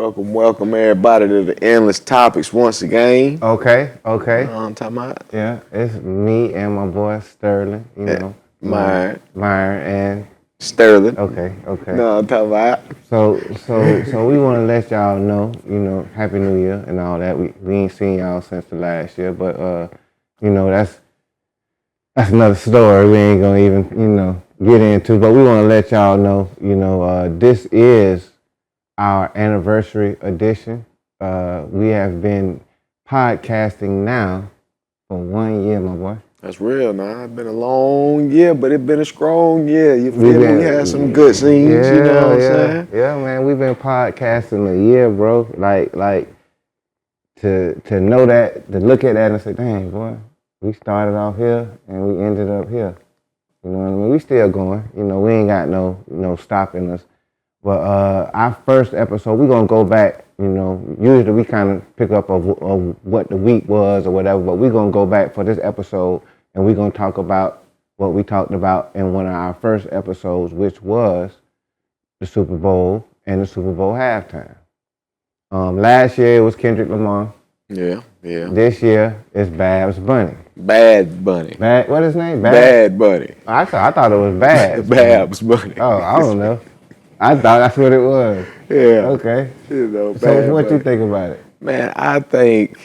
Welcome everybody to the Endless Topics once again. Okay. You know what I'm talking about? Yeah, it's me and my boy Sterling, Myron and Sterling. okay. No, I'm talking about. So we want to let y'all know, Happy New Year and all that. We ain't seen y'all since the last year, but that's another story we ain't gonna even get into. But we want to let y'all know, this is our anniversary edition. We have been podcasting now for 1 year, my boy. That's real, man. It's been a long year, but it's been a strong year. You feel me? We had some good scenes, you know what I'm saying? Yeah, man. We've been podcasting a year, bro. Like to know that, to look at that and say, dang, boy, we started off here and we ended up here. You know what I mean? We still going. We ain't got no stopping us. But our first episode, we're going to go back, usually we kind of pick up of what the week was or whatever, but we're going to go back for this episode and we're going to talk about what we talked about in one of our first episodes, which was the Super Bowl and the Super Bowl halftime. Last year it was Kendrick Lamar. Yeah. This year it's Babs Bunny. Bad Bunny. What is his name? Bad Bunny. I thought it was Babs. Babs Bunny. Oh, I don't know. I thought that's what it was. Yeah. Okay. So what you think about it? Man, I think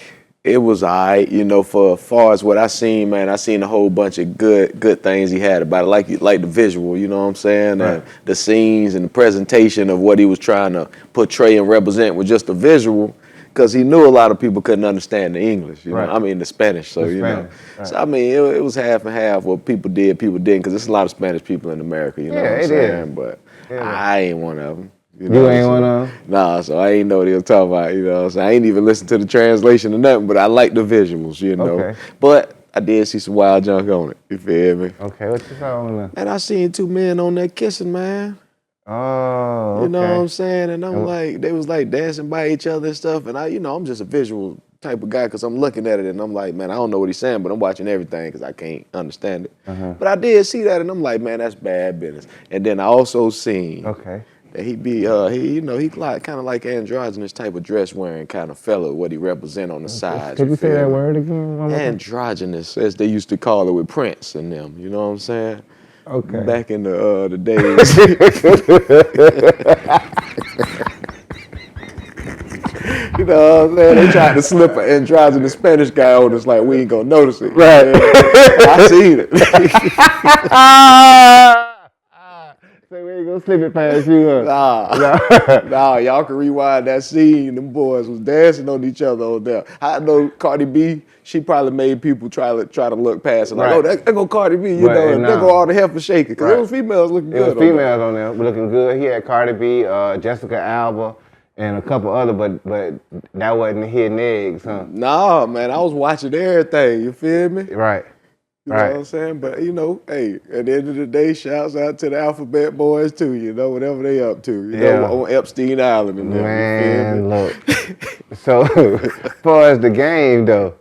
it was all right, for as far as what I seen, man. I seen a whole bunch of good things he had about it, like the visual, you know what I'm saying? Right. And the scenes and the presentation of what he was trying to portray and represent with just the visual, because he knew a lot of people couldn't understand the English, right. I mean the Spanish, so Right. So I mean it was half and half. What people didn't, because there's a lot of Spanish people in America, you know what I'm saying? But I ain't one of them. You ain't one of them? Nah, so I ain't know what he was talking about, you know what I'm saying? I ain't even listened to the translation or nothing, but I like the visuals, Okay. But I did see some wild junk on it, you feel me? Okay, what you saw on there? And I seen two men on there kissing, man. Oh, okay. You know what I'm saying? And I'm like, they was like dancing by each other and stuff, and I'm just a visual type of guy because I'm looking at it and I'm like, man, I don't know what he's saying, but I'm watching everything because I can't understand it. Uh-huh. But I did see that and I'm like, man, that's bad business. And then I also seen that he kind of like androgynous type of dress wearing kind of fella, what he represent on the sides. Could you say that word again? Androgynous, as they used to call it with Prince and them, you know what I'm saying? Okay. Back in the days. You know what I'm saying? They tried to slip an androgynous Spanish guy on us like we ain't gonna notice it. Right. I seen it. So we ain't gonna slip it past you, huh? Nah, y'all can rewind that scene. Them boys was dancing on each other on there. I know Cardi B, she probably made people try to look past it. Like, right. Oh, there go Cardi B, there go all the heifer shaking. Because there was females looking good. There was females on there looking good. He had Cardi B, Jessica Alba, and a couple other, but that wasn't hidden eggs, huh? Nah, man, I was watching everything, you feel me? Right. You know what I'm saying? But, hey, at the end of the day, shouts out to the Alphabet Boys, too, whatever they up to, on Epstein Island and them. Man, look. So, as far as the game, though,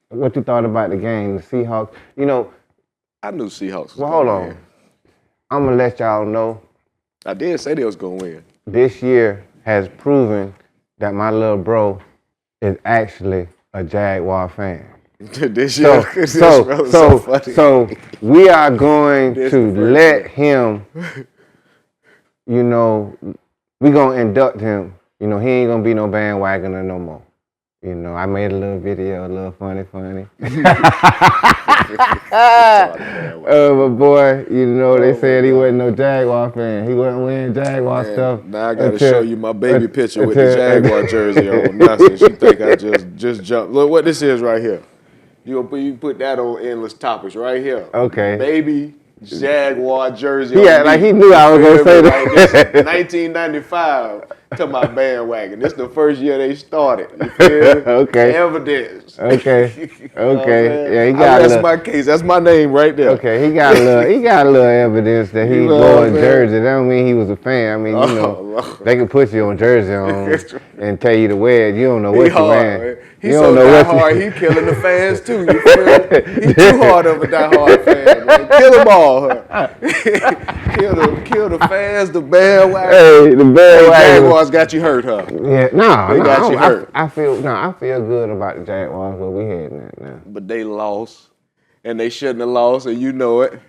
what you thought about the game, the Seahawks? I knew Seahawks was well, hold on. win. I'm going to let y'all know. I did say they was going to win. This year has proven that my little bro is actually a Jaguar fan. This year, so we are going to let him, we're going to induct him. He ain't going to be no bandwagoner no more. I made a little video, a little funny. But boy, they said he wasn't no Jaguar fan. He wasn't wearing Jaguar stuff. Now I got to show you my baby picture with the Jaguar jersey on. Nonsense. You think I just jumped. Look what this is right here. You put that on Endless Topics right here. Okay. Baby Jaguar jersey. Yeah, like he knew I was going to say that. Like 1995. to my bandwagon. This the first year they started. You feel me? Okay. Evidence. Okay. Okay. Yeah, he I got rest my case. That's my name right there. Okay, he got a little evidence that he wore a jersey. That don't mean he was a fan. I mean, you know, they can put you on jersey on and tell you to wear it. You don't know what you wearing. He's so diehard, he killing the fans too. You feel me? He too hard of a diehard fan, man. Kill them all, huh? kill the fans, the bandwagon. Hey, the bandwagon. Jaguars got you hurt, huh? Yeah, they got you hurt. I feel good about the Jaguars where we heading at now. But they lost, and they shouldn't have lost, and you know it.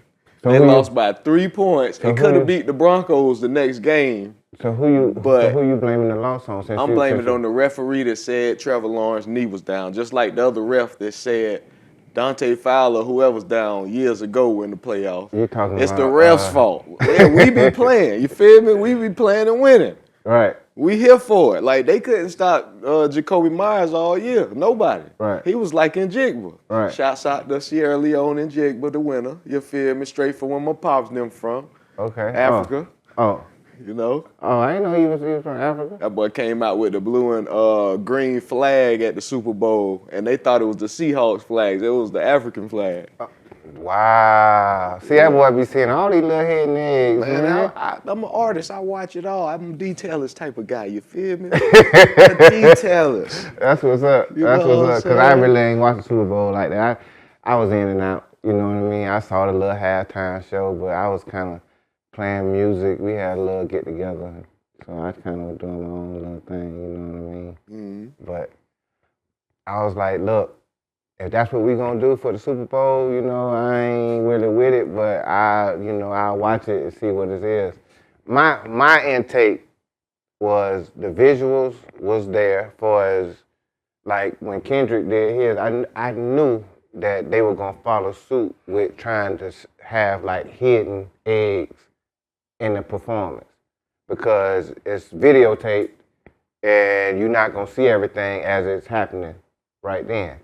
They lost by 3 points. They could have beat the Broncos the next game. So who you blaming the loss on? I'm blaming it on the referee that said Trevor Lawrence's knee was down, just like the other ref that said Dante Fowler, whoever's down years ago in the playoffs. It's the ref's fault. Yeah, we be playing. You feel me? We be playing and winning. Right. We here for it. Like, they couldn't stop Jacoby Myers all year. Nobody. Right. He was like in Jigba. Right. Shouts out to Sierra Leone and Jigba, the winner. You feel me? Straight from where my pops and them from. Okay. Africa. Oh. You know? Oh, I didn't know he was from Africa. That boy came out with the blue and green flag at the Super Bowl, and they thought it was the Seahawks flags. It was the African flag. Wow. See, that boy be seeing all these little hidden eggs, man. I'm an artist. I watch it all. I'm a detailist type of guy. You feel me? A detailist. That's what's up. That's what's up. Because I really ain't watched the Super Bowl like that. I was in and out. You know what I mean? I saw the little halftime show, but I was kind of playing music. We had a little get together. So I kind of was doing my own little thing. You know what I mean? Mm-hmm. But I was like, look, if that's what we gonna do for the Super Bowl, you know, I ain't really with it, but I'll watch it and see what it is. My intake was the visuals was there for as like when Kendrick did his, I knew that they were gonna follow suit with trying to have like hidden eggs in the performance because it's videotaped and you're not gonna see everything as it's happening right then.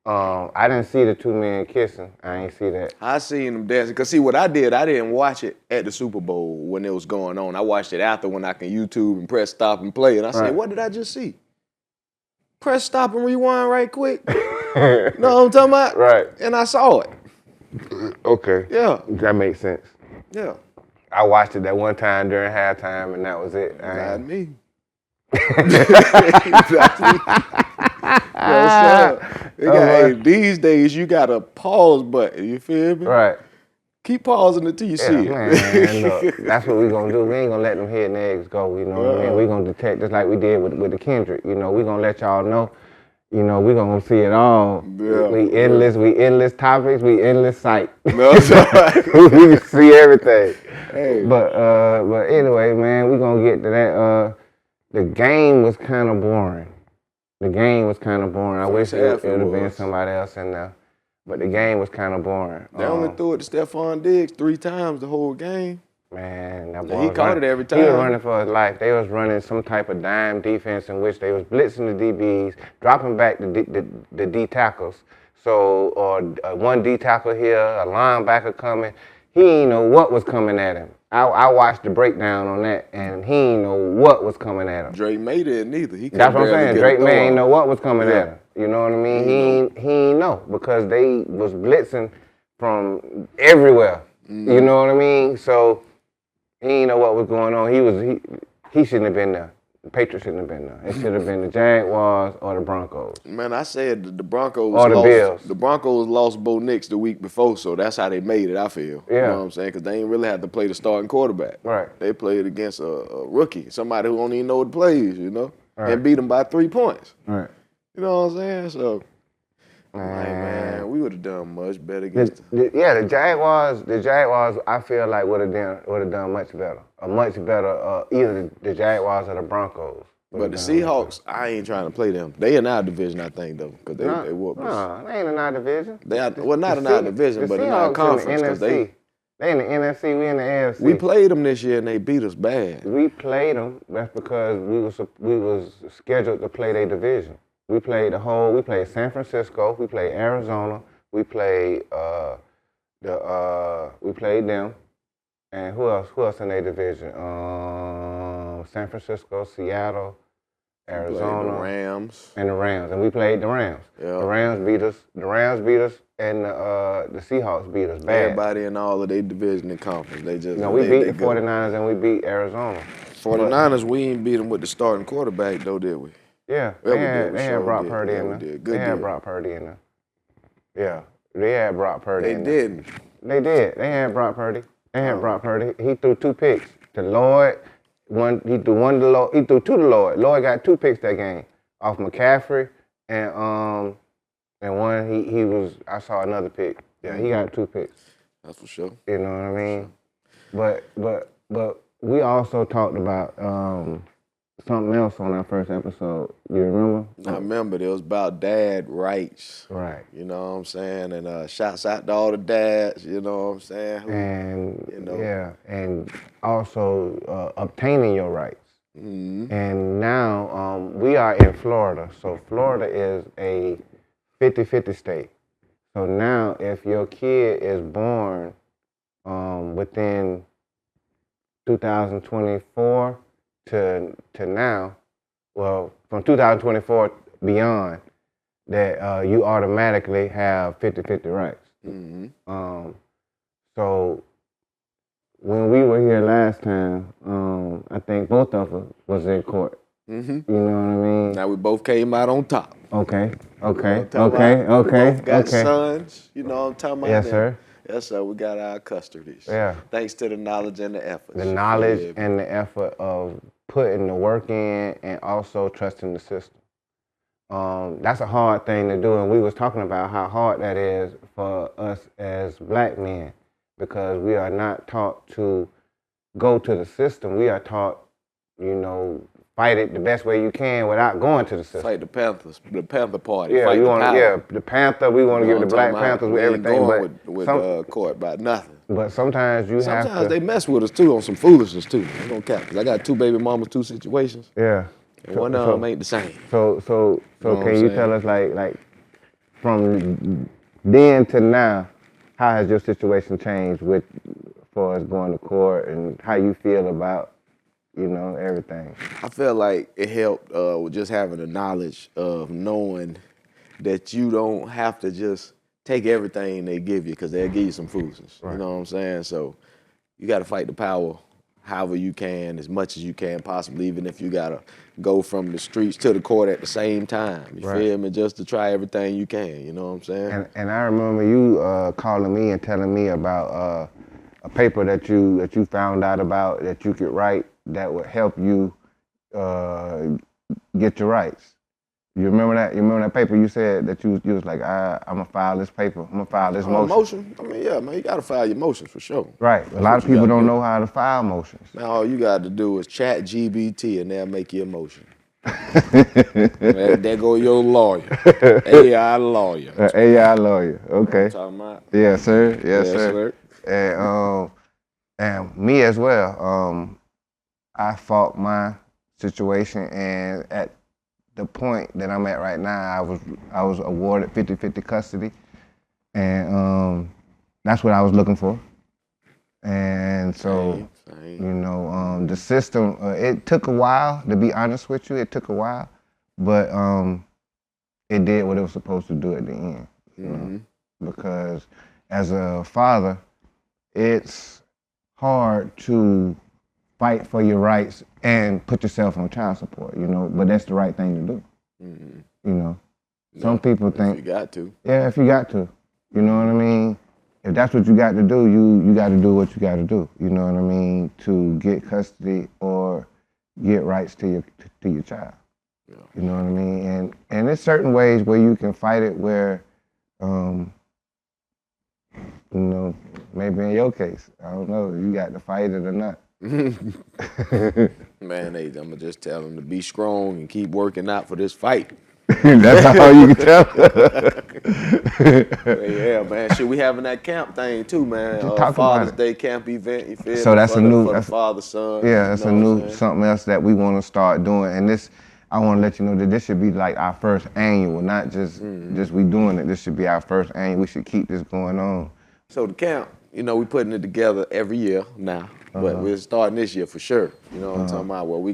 I didn't see the two men kissing. I ain't see that. I seen them dancing. Because see, what I did, I didn't watch it at the Super Bowl when it was going on. I watched it after when I can YouTube and press stop and play. And I said, what did I just see? Press stop and rewind right quick. Know what I'm talking about? Right. And I saw it. Okay. Yeah. That makes sense. Yeah. I watched it that one time during halftime, and that was it. Not me. Hey, these days you got a pause button, you feel me? Right. Keep pausing until you see it. Man, look, that's what we gonna do. We ain't gonna let them hidden eggs go, you know what I mean? We gonna detect just like we did with the Kendrick, you know. We gonna let y'all know, you know, we gonna see it all. Yeah, we endless topics, we endless sight. No, we can see everything. Hey. But anyway, man, we gonna get to that. The game was kind of boring. I wish it would have been somebody else in there. But the game was kind of boring. They only threw it to Stephon Diggs 3 times the whole game. Man, that boy he caught it every time. He was running for his life. They was running some type of dime defense in which they was blitzing the DBs, dropping back the D tackles. So, or one D tackle here, a linebacker coming. He didn't know what was coming at him. I watched the breakdown on that, and he didn't know what was coming at him. Drake made it neither. That's what I'm saying. Drake May ain't know what was coming at him. You know what I mean? He ain't know because they was blitzing from everywhere. You know what I mean? So he didn't know what was going on. He shouldn't have been there. The Patriots shouldn't have been there. It should have been the Jaguars or the Broncos. Man, I said the Broncos or the Bills. The Broncos lost Bo Nix the week before, so that's how they made it, I feel. Yeah. You know what I'm saying? Because they ain't really had to play the starting quarterback. Right. They played against a rookie, somebody who don't even know the plays, you know, and beat them by 3 points. Right. You know what I'm saying? So, man, we would have done much better against them. The Jaguars, I feel like would have done much better. Either the Jaguars or the Broncos. But the Seahawks, I ain't trying to play them. They in our division, I think, though, because they whoop us. No, they ain't in our division. Not in our division, but in our conference. In the they in the NFC, we in the AFC. We played them this year, and they beat us bad. We played them. That's because we was scheduled to play their division. We played San Francisco, we played Arizona, we played them, and who else in their division? San Francisco, Seattle, Arizona, the Rams, and we played the Rams. Yep. The Rams beat us, and the Seahawks beat us bad. Everybody in all of their division and conference, they just we beat the 49ers and we beat Arizona. 49ers, we ain't beat them with the starting quarterback though, did we? Yeah, they had Brock Purdy in there. They had Brock Purdy in there. Yeah, they had Brock Purdy in there. They didn't. They did. They had Brock Purdy. Brock Purdy. He threw 2 picks to Lloyd. He threw 2 to Lloyd. Lloyd got 2 picks that game off McCaffrey, and one I saw another pick. Yeah, he got 2 picks. That's for sure. You know what I mean? But we also talked about something else on our first episode. You remember? I remember. It was about dad rights. Right. You know what I'm saying? And shouts out to all the dads, you know what I'm saying? And also obtaining your rights. Mm-hmm. And now we are in Florida. So Florida is a 50-50 state. So now if your kid is born within 2024 to now, well, from 2024 beyond, that you automatically have 50-50 rights. Mm-hmm. So when we were here last time, I think both of us was in court. Mm-hmm. You know what I mean? Now we both came out on top. Okay. We both got sons. You know what I'm talking about? Yes, sir. Yes, sir. We got our custodies. Yeah. Thanks to the knowledge and the effort. The knowledge and the effort of putting the work in and also trusting the system. That's a hard thing to do, and we was talking about how hard that is for us as black men, because we are not taught to go to the system. We are taught, fight it the best way you can without going to the system. Fight the Panthers, the Panther Party. Yeah, fight the Panther. We want to give the Black Panthers with everything, with court about nothing. But sometimes sometimes they mess with us too on some foolishness too. I don't cap, because I got 2 baby mamas, 2 situations. Yeah. And one of them ain't the same. So can you tell us like from then to now, how has your situation changed with far as going to court and how you feel about everything? I feel like it helped with just having the knowledge of knowing that you don't have to just take everything they give you, because they'll give you some foolishness. Right. You know what I'm saying? So you got to fight the power however you can, as much as you can possibly, even if you got to go from the streets to the court at the same time. You feel me? Just to try everything you can, you know what I'm saying? And I remember you calling me and telling me about a paper that you found out about that you could write that would help you get your rights. You remember that? You remember that paper you said that you was like, I'm going to file this paper. I'm going to file this motion. I mean, yeah, man, you got to file your motions for sure. Right. A lot of people don't know how to file motions. Now, all you got to do is chat GBT and they'll make you a motion. There go your lawyer. AI lawyer. AI lawyer. Okay. You know what I'm talking about? Yes, sir. Yes, sir. And me as well. I fought my situation, and at the point that I'm at right now, I was awarded 50-50 custody, and that's what I was looking for. And so, the system, it took a while, to be honest with you. It took a while, but it did what it was supposed to do at the end. Mm-hmm. Because as a father, it's hard to fight for your rights and put yourself on child support, but that's the right thing to do. Mm-hmm. Some people think... If you got to. Yeah, if you got to. You know what I mean? If that's what you got to do, you got to do what you got to do. You know what I mean? To get custody or get rights to your child. Yeah. You know what I mean? And there's certain ways where you can fight it where, maybe in your case, I don't know, you got to fight it or not. Man, I'm gonna just tell them to be strong and keep working out for this fight. That's how you can tell. Yeah, man. Shit, we having that camp thing too, man. Father's Day camp event. You feel? So that's for a new the father son. Yeah, that's a new something else that we want to start doing. And this, I want to let you know that this should be like our first annual, not just we doing it. This should be our first annual. We should keep this going on. So the camp, you know, we putting it together every year now, but we're starting this year for sure. You know what I'm talking about? Well, we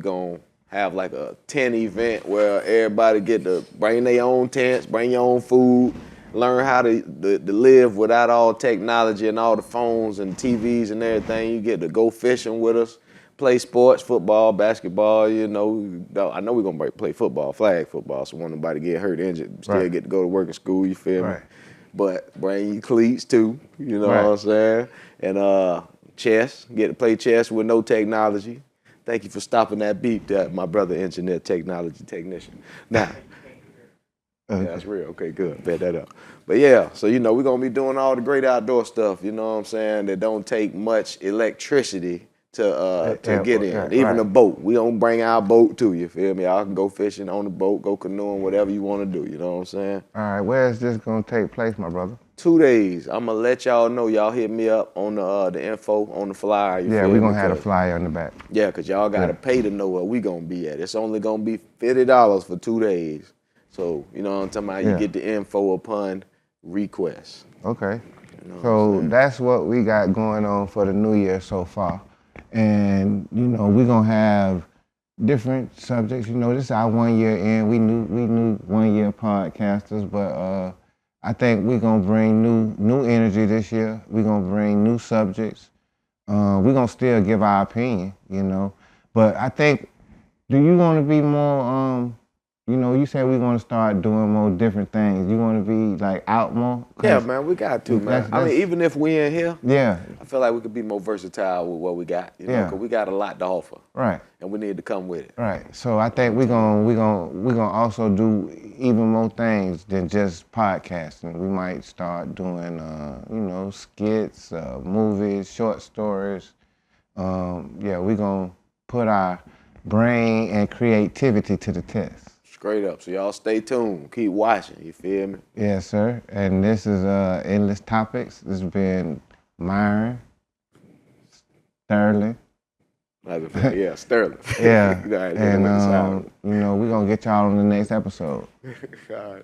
gonna have like a tent event where everybody get to bring their own tents, bring your own food, learn how to live without all technology and all the phones and TVs and everything. You get to go fishing with us, play sports, football, basketball. You know, I know we're gonna play football, flag football, so when nobody get hurt, injured, still get to go to work and school. You feel me? But bring your cleats too. You know what I'm saying? And chess, get to play chess with no technology. Thank you for stopping that beep, my brother engineer, technology technician. Now, yeah, that's real. Okay, good. Bet that up. But yeah, so you know, we're gonna be doing all the great outdoor stuff, you know what I'm saying, that don't take much electricity to get in. Even a boat. We don't bring our boat to you, feel me? Y'all can go fishing on the boat, go canoeing, whatever you want to do, you know what I'm saying? All right, where is this gonna take place, my brother? 2 days. I'm gonna let y'all know. Y'all hit me up on the info on the flyer. Yeah, we're gonna have a flyer on the back. Yeah, cause y'all gotta pay to know where we gonna be at. It's only gonna be $50 for 2 days. So, you know what I'm talking about? You get the info upon request. Okay. You know so that's what we got going on for the new year so far. And, you know, we're gonna have different subjects. You know, this is our 1 year in. We knew 1 year podcasters, but I think we're gonna bring new energy this year. We're gonna bring new subjects. We're gonna still give our opinion, you know. But I think, do you wanna be more, you know, you said we want to start doing more different things. You want to be like out more? Yeah, man, we got to, man. I mean, even if we in here, I feel like we could be more versatile with what we got, you know, because we got a lot to offer. Right. And we need to come with it. Right. So I think we're gonna also do even more things than just podcasting. We might start doing, you know, skits, movies, short stories. We're gonna put our brain and creativity to the test. Straight up. So y'all stay tuned. Keep watching. You feel me? Yes, sir. And this is Endless Topics. This has been Myron, Sterling. Yeah, Sterling. Yeah. And, you know, we're going to get y'all on the next episode. All right,